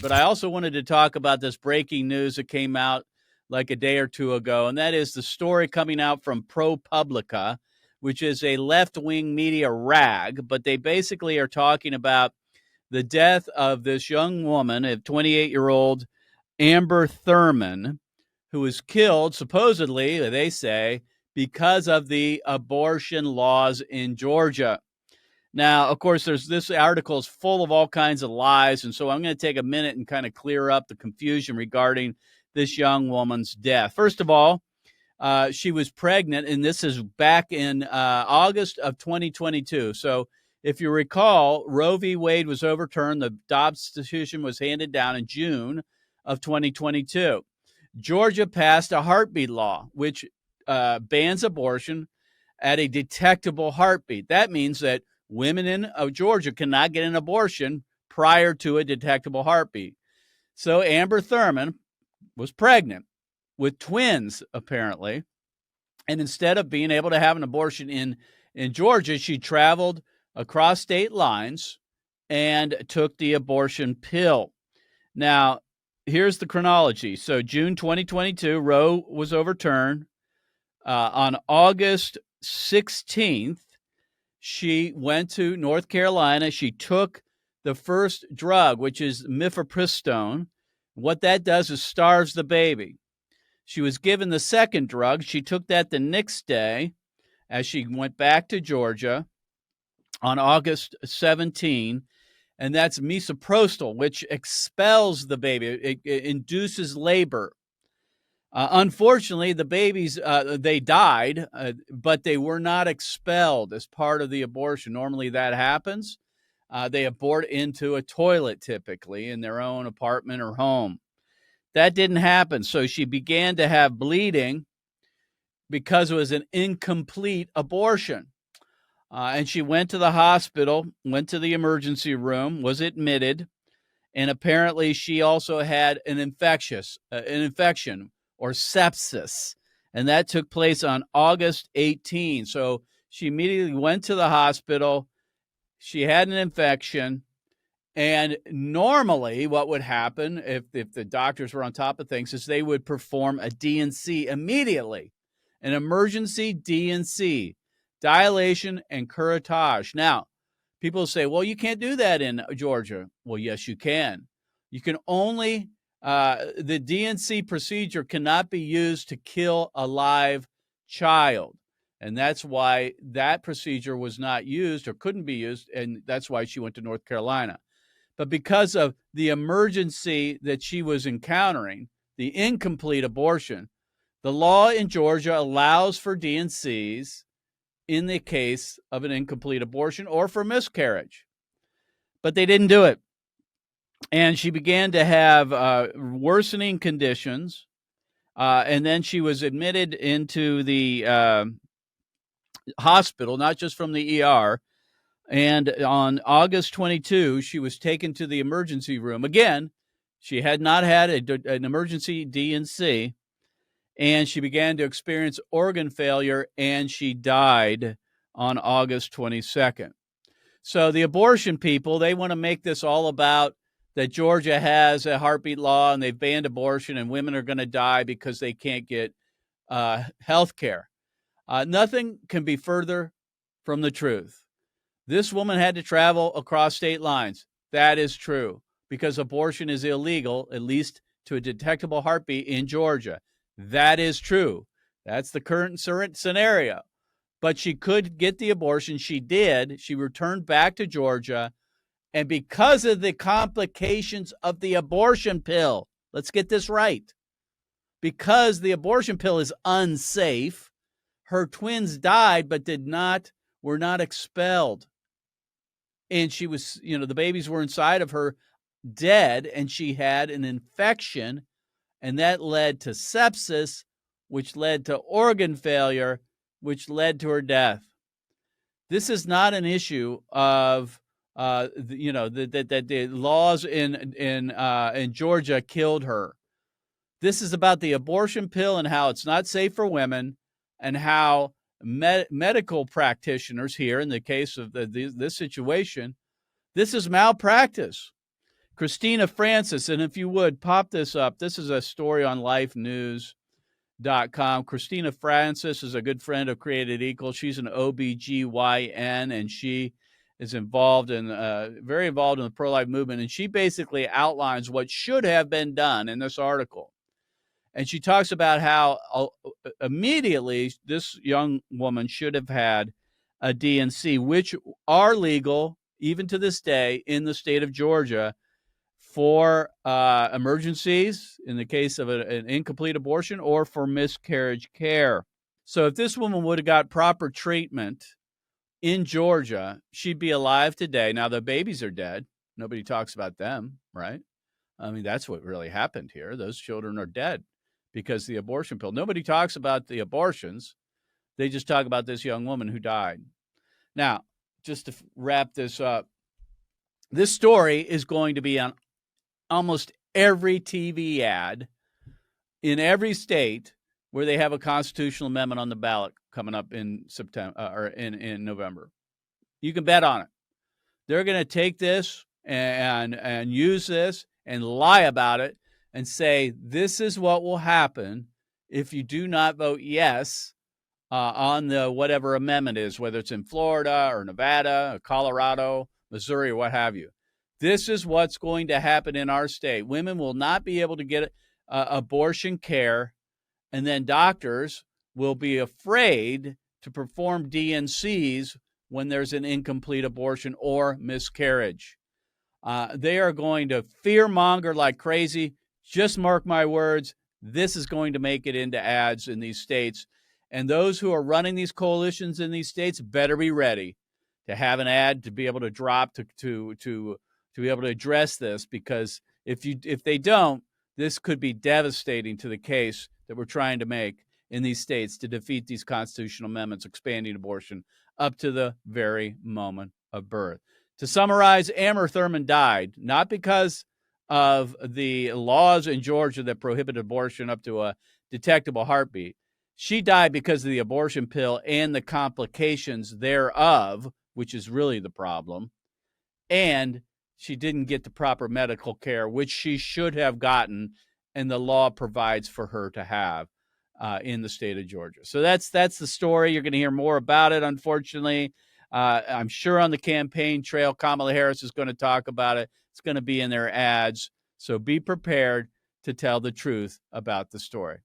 But I also wanted to talk about this breaking news that came out like a day or two ago, and that is the story coming out from ProPublica, which is a left-wing media rag, but they basically are talking about the death of this young woman, a 28-year-old Amber Thurman, who was killed, supposedly, they say, because of the abortion laws in Georgia. Now, of course, this article is full of all kinds of lies, and so I'm going to take a minute and kind of clear up the confusion regarding this young woman's death. First of all, she was pregnant, and this is back in August of 2022. So if you recall, Roe v. Wade was overturned. The Dobbs decision was handed down in June of 2022. Georgia passed a heartbeat law, which bans abortion at a detectable heartbeat. That means that women in Georgia cannot get an abortion prior to a detectable heartbeat. So Amber Thurman was pregnant with twins, apparently. And instead of being able to have an abortion in Georgia, she traveled across state lines and took the abortion pill. Now, here's the chronology. So June 2022, Roe was overturned. On August 16th, she went to North Carolina. She took the first drug, which is mifepristone. What that does is starves the baby. She was given the second drug. She took that the next day as she went back to Georgia on August 17, and that's misoprostol, which expels the baby. It induces labor. Unfortunately, the babies, they died, but they were not expelled as part of the abortion. Normally that happens. They abort into a toilet, typically, in their own apartment or home. That didn't happen. So she began to have bleeding because it was an incomplete abortion. And she went to the hospital, went to the emergency room, was admitted, and apparently she also had an infection or sepsis, and that took place on August 18. So she immediately went to the hospital. She had an infection, and normally what would happen if the doctors were on top of things is they would perform a D&C immediately, an emergency D&C, dilation and curettage. Now, people say, well, you can't do that in Georgia. Well, yes, you can. You can only the D&C procedure cannot be used to kill a live child. And that's why that procedure was not used or couldn't be used. And that's why she went to North Carolina. But because of the emergency that she was encountering, the incomplete abortion, the law in Georgia allows for D&Cs in the case of an incomplete abortion or for miscarriage. But they didn't do it. And she began to have worsening conditions. And then she was admitted into the hospital, not just from the ER. And on August 22, she was taken to the emergency room. Again, she had not had an emergency D&C, and she began to experience organ failure, and she died on August 22nd. So the abortion people, they want to make this all about that Georgia has a heartbeat law and they've banned abortion and women are going to die because they can't get health care. Nothing can be further from the truth. This woman had to travel across state lines. That is true because abortion is illegal, at least to a detectable heartbeat in Georgia. That is true. That's the current scenario. But she could get the abortion. She did. She returned back to Georgia. And because of the complications of the abortion pill, let's get this right. Because the abortion pill is unsafe, her twins died but were not expelled. And she was, the babies were inside of her dead, and she had an infection, and that led to sepsis, which led to organ failure, which led to her death. This is not an issue of that the laws in Georgia killed her. This is about the abortion pill and how it's not safe for women, and how medical practitioners here, in the case of this situation, this is malpractice. Christina Francis, and if you would pop this up, this is a story on lifenews.com. Christina Francis is a good friend of Created Equal. She's an OBGYN, and she is involved in very involved in the pro-life movement, and she basically outlines what should have been done in this article. And she talks about how immediately this young woman should have had a DNC, which are legal even to this day in the state of Georgia for emergencies in the case of an incomplete abortion or for miscarriage care. So if this woman would have got proper treatment in Georgia, she'd be alive today. Now, the babies are dead. Nobody talks about them, right? I mean, that's what really happened here. Those children are dead because of the abortion pill. Nobody talks about the abortions. They just talk about this young woman who died. Now, just to wrap this up, this story is going to be on almost every TV ad in every state where they have a constitutional amendment on the ballot coming up in September or in November. You can bet on it. They're going to take this and use this and lie about it and say, this is what will happen if you do not vote yes on the whatever amendment is, whether it's in Florida or Nevada or Colorado, Missouri, or what have you. This is what's going to happen in our state. Women will not be able to get abortion care, and then doctors will be afraid to perform DNCs when there's an incomplete abortion or miscarriage. They are going to fearmonger like crazy. Just mark my words, this is going to make it into ads in these states. And those who are running these coalitions in these states better be ready to have an ad to be able to drop to be able to address this, because if they don't, this could be devastating to the case that we're trying to make in these states to defeat these constitutional amendments expanding abortion up to the very moment of birth. To summarize, Amber Thurman died not because of the laws in Georgia that prohibit abortion up to a detectable heartbeat. She died because of the abortion pill and the complications thereof, which is really the problem. And she didn't get the proper medical care, which she should have gotten, and the law provides for her to have in the state of Georgia. So that's the story. You're going to hear more about it, unfortunately. I'm sure on the campaign trail, Kamala Harris is going to talk about it. It's going to be in their ads. So be prepared to tell the truth about the story.